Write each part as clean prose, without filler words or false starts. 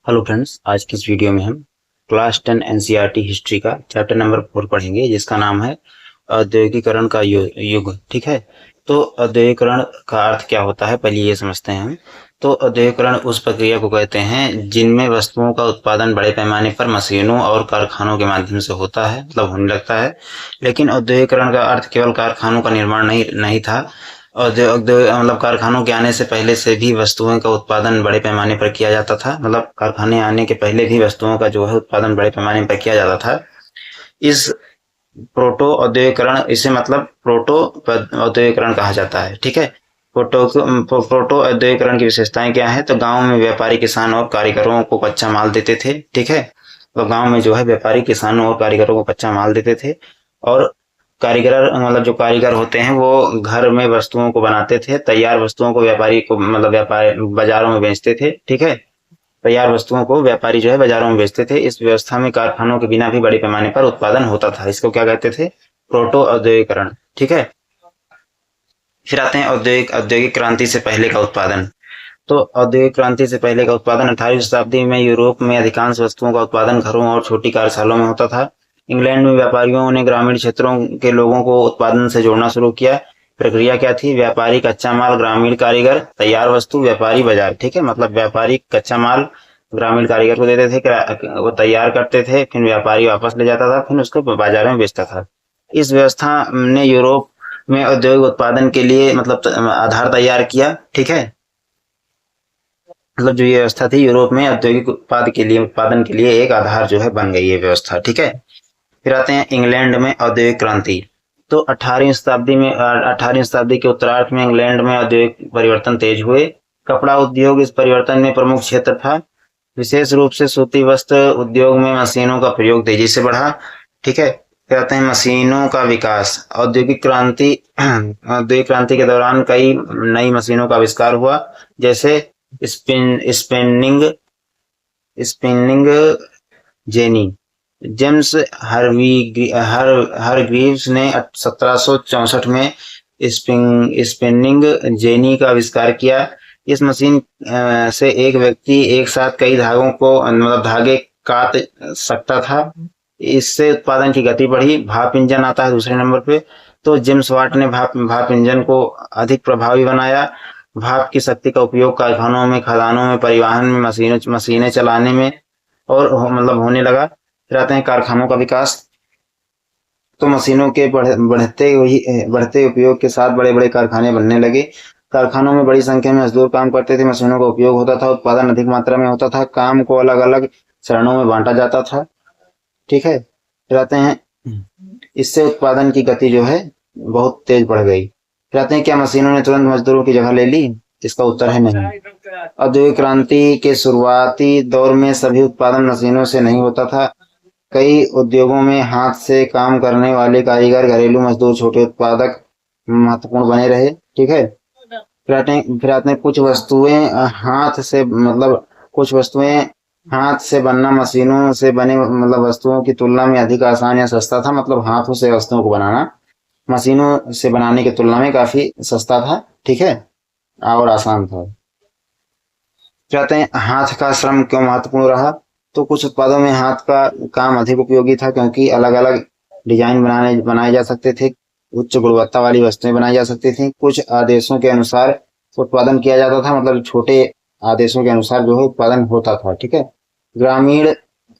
Hello friends, आज की इस वीडियो में हम क्लास 10 एनसीईआरटी हिस्ट्री का चैप्टर नंबर 4 पढ़ेंगे, जिसका नाम है औद्योगिकरण का युग। ठीक है। तो औद्योगिकरण का अर्थ क्या होता है, पहले ये समझते हैं हम। तो औद्योगिकरण उस प्रक्रिया को कहते हैं जिनमें वस्तुओं का उत्पादन बड़े पैमाने पर मशीनों और कारखानों के माध्यम से होता है, मतलब होने लगता है। लेकिन औद्योगिकरण का अर्थ केवल कारखानों का निर्माण नहीं था। मतलब कारखानों के आने से पहले से भी वस्तुओं का उत्पादन बड़े पैमाने पर किया जाता था। मतलब कारखाने आने के पहले भी वस्तुओं का जो है उत्पादन बड़े पैमाने पर किया जाता था। इस प्रोटो औद्योगिकरण, इसे मतलब प्रोटो औद्योगिकरण कहा जाता है। ठीक है। प्रोटो औद्योगिकरण की विशेषताएं क्या है? तो गांव में व्यापारी, किसान और कारीगरों को कच्चा माल देते थे। ठीक है। तो गांव में जो है व्यापारी, किसानों और कारीगरों को कच्चा माल देते थे। और कारीगर, मतलब जो कारीगर होते हैं वो घर में वस्तुओं को बनाते थे। तैयार वस्तुओं को व्यापारी को, मतलब व्यापार बाजारों में बेचते थे। ठीक है। तैयार वस्तुओं को व्यापारी जो है बाजारों में बेचते थे। इस व्यवस्था में कारखानों के बिना भी बड़े पैमाने पर उत्पादन होता था। इसको क्या कहते थे? प्रोटो औद्योगिकरण। ठीक है। फिर आते हैं औद्योगिक औद्योगिक क्रांति से पहले का उत्पादन। तो औद्योगिक क्रांति से पहले का उत्पादन 18वीं शताब्दी में यूरोप में अधिकांश वस्तुओं का उत्पादन घरों और छोटी कार्यशालाओं में होता था। इंग्लैंड में व्यापारियों ने ग्रामीण क्षेत्रों के लोगों को उत्पादन से जोड़ना शुरू किया। प्रक्रिया क्या थी? व्यापारी कच्चा माल, ग्रामीण कारीगर, तैयार वस्तु, व्यापारी बाजार। ठीक है। मतलब व्यापारी कच्चा माल ग्रामीण कारीगर को देते थे, वो तैयार करते थे, फिर व्यापारी वापस ले जाता था, फिर उसको बाजार में बेचता था। इस व्यवस्था ने यूरोप में औद्योगिक उत्पादन के लिए, मतलब आधार तैयार किया। ठीक है। मतलब जो ये व्यवस्था थी यूरोप में औद्योगिक उत्पादन के लिए एक आधार जो है बन गई ये व्यवस्था। ठीक है। फिर आते हैं इंग्लैंड में औद्योगिक क्रांति। तो 18वीं शताब्दी के उत्तरार्ध में इंग्लैंड में औद्योगिक परिवर्तन तेज हुए। कपड़ा उद्योग इस परिवर्तन में प्रमुख क्षेत्र था। विशेष रूप से सूती वस्त्र उद्योग में मशीनों का प्रयोग तेजी से बढ़ा। ठीक है। फिर आते हैं मशीनों का विकास। औद्योगिक क्रांति के दौरान कई नई मशीनों का आविष्कार हुआ, जैसे spinning spinning jenny. James Hargreaves ने 1764 में स्पिनिंग जेनी का आविष्कार किया। इस मशीन से एक व्यक्ति एक साथ कई धागों को, मतलब धागे काट सकता था। इससे उत्पादन की गति बढ़ी। भाप इंजन आता है दूसरे नंबर पे। तो जेम्स वाट ने भाप इंजन को अधिक प्रभावी बनाया। भाप की शक्ति का उपयोग कारखानों में, खदानों में, परिवहन में, मशीनें चलाने में और मतलब होने लगा। फिर आते हैं कारखानों का विकास। तो मशीनों के बढ़ते उपयोग के साथ बड़े बड़े कारखाने बनने लगे। कारखानों में बड़ी संख्या में मजदूर काम करते थे। मशीनों का उपयोग होता था। उत्पादन अधिक मात्रा में होता था। काम को अलग अलग चरणों में बांटा जाता था। ठीक है। फिर आते हैं, इससे उत्पादन की गति जो है बहुत तेज बढ़ गई। फिर आते हैं, क्या मशीनों ने तुरंत मजदूरों की जगह ले ली? इसका उत्तर है नहीं। औद्योगिक क्रांति के शुरुआती दौर में सभी उत्पादन मशीनों से नहीं होता था। कई उद्योगों में हाथ से काम करने वाले कारीगर, घरेलू मजदूर, छोटे उत्पादक महत्वपूर्ण बने रहे। ठीक है। फिर आते हैं कुछ वस्तुएं हाथ से बनना मशीनों से बने, मतलब वस्तुओं की तुलना में अधिक आसान या सस्ता था। मतलब हाथों से वस्तुओं को बनाना मशीनों से बनाने की तुलना में काफी सस्ता था। ठीक है। और आसान था। चाहते हैं, हाथ का श्रम क्यों महत्वपूर्ण रहा? तो कुछ उत्पादों में हाथ का काम अधिक उपयोगी था, क्योंकि अलग अलग डिजाइन बनाए जा सकते थे। उच्च गुणवत्ता वाली वस्तुएं बनाई जा सकती थी। कुछ आदेशों के अनुसार उत्पादन किया जाता था। मतलब छोटे आदेशों के अनुसार जो है उत्पादन होता था। ठीक है। ग्रामीण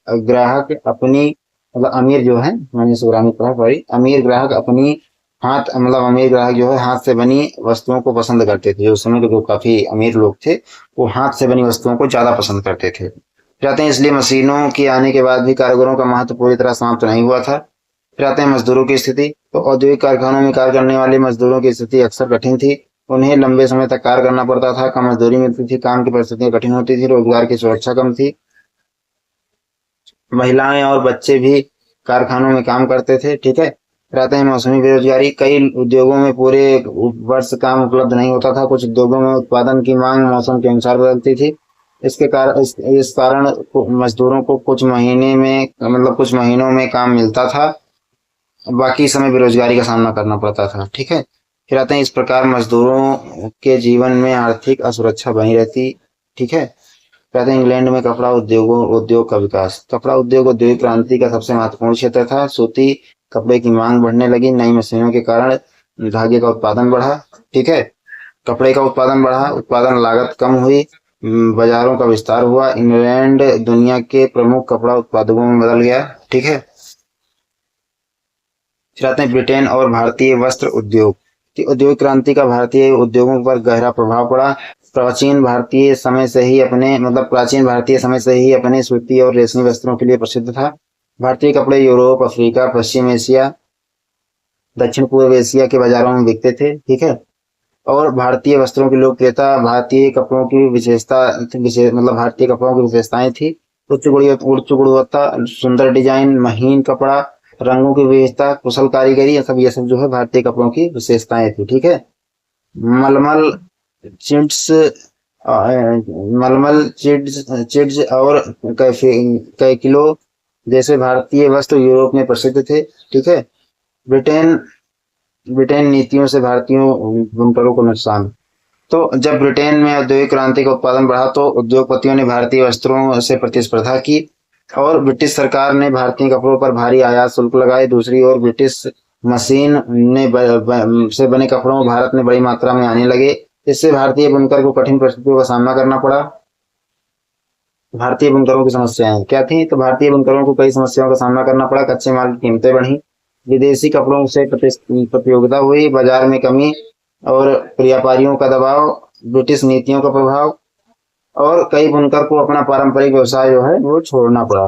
ग्राहक अपनी, मतलब अमीर जो है, मैंने इसको ग्रामीण कहा, सॉरी, अमीर ग्राहक जो है हाथ से बनी वस्तुओं को पसंद करते थे। उस समय के जो काफी अमीर लोग थे वो हाथ से बनी वस्तुओं को ज्यादा पसंद करते थे। चाहते हैं, इसलिए मशीनों के आने के बाद भी कारीगरों का महत्व पूरी तरह समाप्त नहीं हुआ था। फिर आते हैं मजदूरों की स्थिति। तो औद्योगिक कारखानों में कार्य करने वाले मजदूरों की स्थिति अक्सर कठिन थी। उन्हें लंबे समय तक कार्य करना पड़ता था। कम मजदूरी मिलती थी। काम की परिस्थितियां कठिन होती थी। रोजगार की सुरक्षा कम थी। महिलाएं और बच्चे भी कारखानों में काम करते थे। ठीक है। फिर आते हैं मौसमी बेरोजगारी। कई उद्योगों में पूरे वर्ष काम उपलब्ध नहीं होता था। कुछ उद्योगों में उत्पादन की मांग मौसम के अनुसार बदलती थी। इस कारण मजदूरों को कुछ महीनों में काम मिलता था। बाकी समय बेरोजगारी का सामना करना पड़ता था। ठीक है। फिर आते हैं, इस प्रकार मजदूरों के जीवन में आर्थिक असुरक्षा बनी रहती। ठीक है। कहते हैं इंग्लैंड में कपड़ा उद्योग का विकास। कपड़ा उद्योग औद्योगिक क्रांति का सबसे महत्वपूर्ण क्षेत्र था। सूती कपड़े की मांग बढ़ने लगी, नई मशीनों के कारण धागे का उत्पादन बढ़ा। ठीक है, कपड़े का उत्पादन बढ़ा, उत्पादन लागत कम हुई, बाजारों का विस्तार हुआ। इंग्लैंड दुनिया के प्रमुख कपड़ा उत्पादकों में बदल गया। ठीक है, फिर आते हैं ब्रिटेन और भारतीय वस्त्र उद्योग की औद्योगिक क्रांति का भारतीय उद्योगों पर गहरा प्रभाव पड़ा। प्राचीन भारतीय समय से ही अपने सूती और रेशमी वस्त्रों के लिए प्रसिद्ध था। भारतीय कपड़े यूरोप, अफ्रीका, पश्चिम एशिया, दक्षिण पूर्व एशिया के बाजारों में बिकते थे। ठीक है, और भारतीय वस्त्रों की लोकप्रियता भारतीय कपड़ों की विशेषताएं थी। उच्च गुणवत्ता, सुंदर डिजाइन, महीन कपड़ा, रंगों की विविधता, कुशल कारीगरी, ये सब जो है भारतीय कपड़ों की विशेषताएं थी। ठीक है, मलमल चिड्स चिड्स और कैकिलो जैसे भारतीय वस्त्र यूरोप में प्रसिद्ध थे। ठीक है, ब्रिटेन ब्रिटेन नीतियों से भारतीयों बुनकरों को नुकसान। तो जब ब्रिटेन में औद्योगिक क्रांति का उत्पादन बढ़ा तो उद्योगपतियों ने भारतीय वस्त्रों से प्रतिस्पर्धा की और ब्रिटिश सरकार ने भारतीय कपड़ों पर भारी आयात शुल्क लगाए। दूसरी ओर ब्रिटिश मशीन से बने कपड़ों भारत में बड़ी मात्रा में आने लगे। इससे भारतीय बुनकर को कठिन परिस्थितियों का सामना करना पड़ा। भारतीय बुनकरों की समस्याएं क्या थी? तो भारतीय बुनकरों को कई समस्याओं का सामना करना पड़ा। कच्चे माल की कीमतें बढ़ी, विदेशी कपड़ों से प्रतियोगिता हुई, बाजार में कमी और व्यापारियों का दबाव, ब्रिटिश नीतियों का प्रभाव, और कई बुनकर को अपना पारंपरिक व्यवसाय जो है वो छोड़ना पड़ा।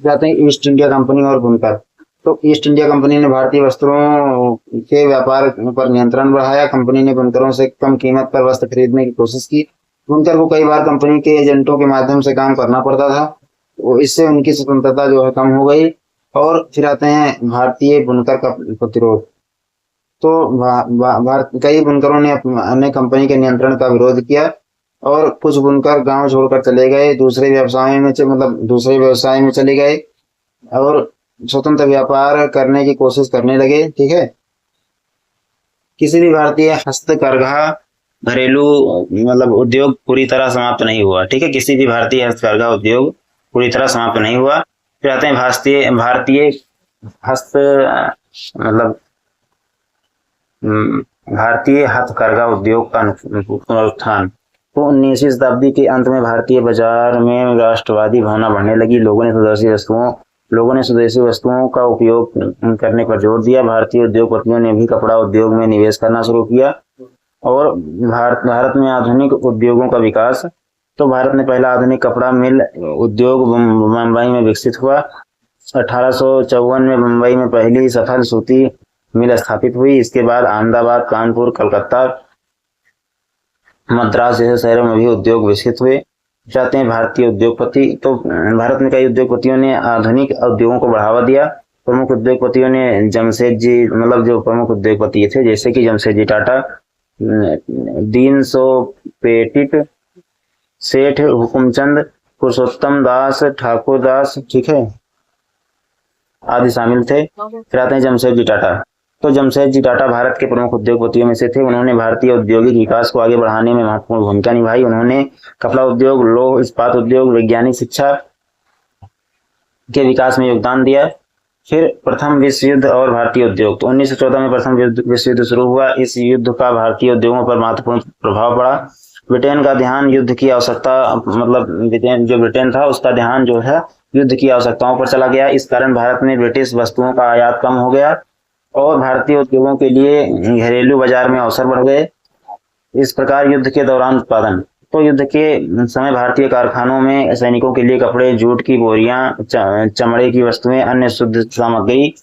जाते हैं ईस्ट इंडिया कंपनी और बुनकर। तो ईस्ट इंडिया कंपनी ने भारतीय वस्त्रों के व्यापार पर नियंत्रण बढ़ाया। कंपनी ने बुनकरों से कम कीमत पर वस्त्र खरीदने की कोशिश की। बुनकर को कई बार कंपनी के एजेंटों के माध्यम से काम करना पड़ता था, तो इससे उनकी स्वतंत्रता जो है कम हो गई। और फिर आते हैं भारतीय बुनकर का प्रतिरोध। तो कई बुनकरों ने अन्य कंपनी के नियंत्रण का विरोध किया और कुछ बुनकर गांव छोड़कर चले गए, दूसरे व्यवसाय में चले गए और स्वतंत्र व्यापार करने की कोशिश करने लगे। ठीक है, किसी भी भारतीय हस्तकरघा घरेलू उद्योग पूरी तरह समाप्त नहीं हुआ। ठीक है, किसी भी भारतीय हस्तकरघा उद्योग पूरी तरह समाप्त नहीं हुआ। फिर आते हैं भारतीय हथकरघा उद्योग का पुनरुत्थान। तो 19वीं शताब्दी के अंत में भारतीय बाजार में राष्ट्रवादी भावना बढ़ने लगी। लोगों ने स्वदेशी वस्तुओं का उपयोग करने पर जोर दिया। भारतीय उद्योगपतियों ने भी कपड़ा उद्योग में निवेश करना शुरू किया और भारत में आधुनिक उद्योगों का विकास। तो भारत में पहला आधुनिक कपड़ा मिल उद्योग मुंबई में विकसित हुआ। 1854 में मुंबई में पहली सफल सूती मिल स्थापित हुई। इसके बाद अहमदाबाद, कानपुर, कलकत्ता, मद्रास जैसे शहरों में भी उद्योग विकसित हुए। चाहते हैं भारतीय उद्योगपति। तो भारत में कई उद्योगपतियों ने आधुनिक उद्योगों को बढ़ावा दिया। प्रमुख उद्योगपतियों ने जमशेद जी जो प्रमुख उद्योगपति थे जैसे कि जमशेद जी टाटा, दीनसो पेटिट, सेठ हुकुमचंद, पुरुषोत्तम दास, ठाकुर दास, ठीक है, आदि शामिल थे। फिर आते हैं जमशेद जी टाटा। तो जमशेद जी टाटा भारत के प्रमुख उद्योगपतियों में से थे। उन्होंने भारतीय औद्योगिक विकास को आगे बढ़ाने में महत्वपूर्ण भूमिका निभाई। उन्होंने कपड़ा उद्योग, लौह इस्पात उद्योग, वैज्ञानिक शिक्षा के विकास में योगदान दिया। फिर प्रथम विश्व युद्ध और भारतीय उद्योग। तो 1914 में प्रथम विश्व युद्ध शुरू हुआ। इस युद्ध का भारतीय उद्योगों पर महत्वपूर्ण प्रभाव पड़ा। ब्रिटेन का ध्यान युद्ध की आवश्यकता ब्रिटेन था उसका ध्यान जो है युद्ध की आवश्यकताओं पर चला गया। इस कारण भारत में ब्रिटिश वस्तुओं का आयात कम हो गया और भारतीय उद्योगों के लिए घरेलू बाजार में अवसर बढ़ गए। इस प्रकार युद्ध के दौरान उत्पादन। तो युद्ध के समय भारतीय कारखानों में सैनिकों के लिए कपड़े, जूट की बोरियां, चमड़े की वस्तुएं, अन्य शुद्ध सामग्री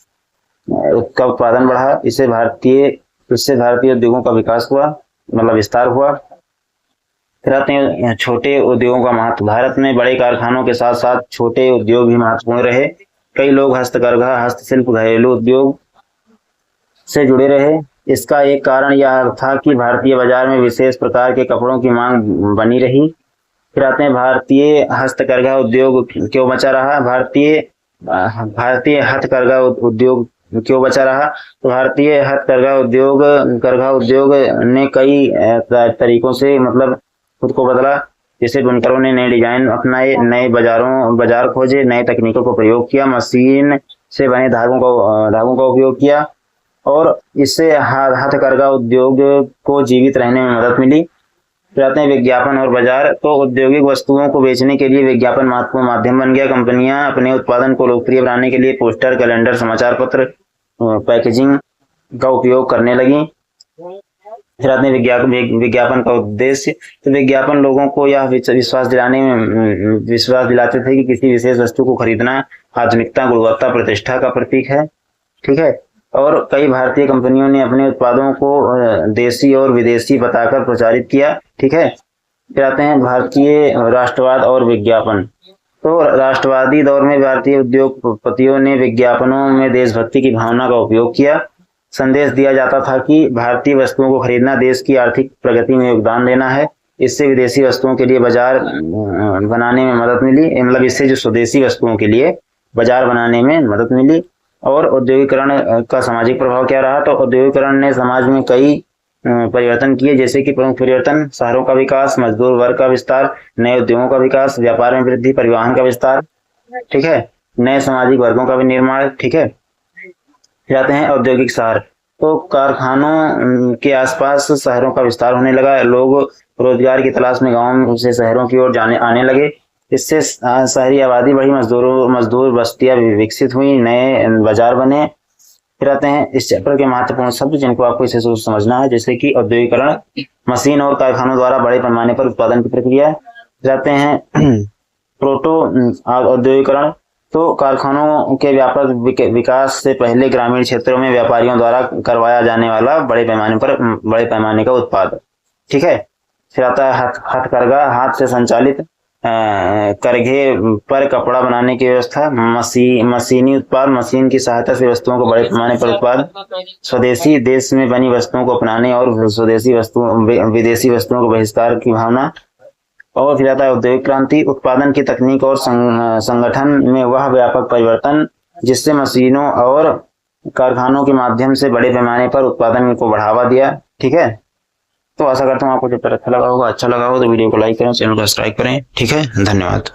का उत्पादन बढ़ा। इससे भारतीय उद्योगों का विकास हुआ, विस्तार हुआ। फिर आते हैं छोटे उद्योगों का महत्व। भारत में बड़े कारखानों के साथ साथ छोटे उद्योग भी महत्वपूर्ण रहे। कई लोग हस्तकरघा, हस्तशिल्प, घरेलू उद्योग से जुड़े रहे। इसका एक कारण यह था कि भारतीय बाजार में विशेष प्रकार के कपड़ों की मांग बनी रही। फिर आते हैं भारतीय हस्तकरघा उद्योग क्यों बचा रहा। भारतीय हथकरघा उद्योग क्यों बचा रहा? तो भारतीय हथकरघा उद्योग ने कई तरीकों से खुद को बदला। जैसे बुनकरों ने नए डिजाइन अपनाए, नए बाजार खोजे, नए तकनीकों को प्रयोग किया, मशीन से बने धागों का उपयोग किया और इससे हथकरघा उद्योग को जीवित रहने में मदद मिली। फिर आते हैं विज्ञापन और बाजार। तो औद्योगिक वस्तुओं को बेचने के लिए विज्ञापन महत्वपूर्ण माध्यम बन गया। कंपनियां अपने उत्पादन को लोकप्रिय बनाने के लिए पोस्टर, कैलेंडर, समाचार पत्र, पैकेजिंग का उपयोग करने लगी। फिर आते हैं विज्ञापन का उद्देश्य। तो विज्ञापन लोगों को यह विश्वास दिलाते थे कि किसी विशेष वस्तु को खरीदना आधुनिकता, गुणवत्ता, प्रतिष्ठा का प्रतीक है। ठीक है। और कई भारतीय कंपनियों ने अपने उत्पादों को देसी और विदेशी बताकर प्रचारित किया। ठीक है। फिर आते हैं भारतीय राष्ट्रवाद और विज्ञापन। तो राष्ट्रवादी दौर में भारतीय उद्योगपतियों ने विज्ञापनों में देशभक्ति की भावना का उपयोग किया। संदेश दिया जाता था कि भारतीय वस्तुओं को खरीदना देश की आर्थिक प्रगति में योगदान देना है। इससे विदेशी वस्तुओं के लिए बाजार बनाने में मदद मिली, मतलब इससे जो स्वदेशी वस्तुओं के लिए बाजार बनाने में मदद मिली। और औद्योगिकरण का सामाजिक प्रभाव क्या रहा? तो औद्योगिकरण ने समाज में कई परिवर्तन किए, जैसे कि प्रमुख परिवर्तन: शहरों का विकास, मजदूर वर्ग का विस्तार, नए उद्योगों का विकास, व्यापार में वृद्धि, परिवहन का विस्तार। ठीक है। नए सामाजिक वर्गों का भी निर्माण। ठीक है। जाते हैं औद्योगिक शहर। तो कारखानों के आसपास शहरों का विस्तार होने लगा। लोग रोजगार की तलाश में गांवों से शहरों की ओर आने लगे। इससे शहरी आबादी बढ़ी, मजदूर बस्तियां विकसित हुई, नए बाजार बने। फिर आते हैं इस चैप्टर के महत्वपूर्ण शब्द जिनको आपको इसे समझना है, जैसे कि औद्योगिकरण, मशीन और कारखानों द्वारा बड़े पैमाने पर उत्पादन की प्रक्रिया। जाते हैं प्रोटो औद्योगिकरण। तो कारखानों के व्यापक विकास से पहले ग्रामीण क्षेत्रों में व्यापारियों द्वारा करवाया जाने वाला बड़े पैमाने का उत्पादन। ठीक है। फिर आता है हथकरघा, हाथ से संचालित करघे पर कपड़ा बनाने की व्यवस्था। मशीनी उत्पाद, मशीन की सहायता से वस्तुओं को बड़े पैमाने पर उत्पादन। स्वदेशी, देश में बनी वस्तुओं को अपनाने और विदेशी वस्तुओं को बहिष्कार की भावना। और फिर आता है औद्योगिक क्रांति, उत्पादन की तकनीक और संगठन में वह व्यापक परिवर्तन जिससे मशीनों और कारखानों के माध्यम से बड़े पैमाने पर उत्पादन को बढ़ावा दिया। ठीक है। तो आशा करता हूँ आपको चैप्टर अच्छा लगा होगा तो वीडियो को लाइक करें, चैनल को सब्सक्राइब करें। ठीक है। धन्यवाद।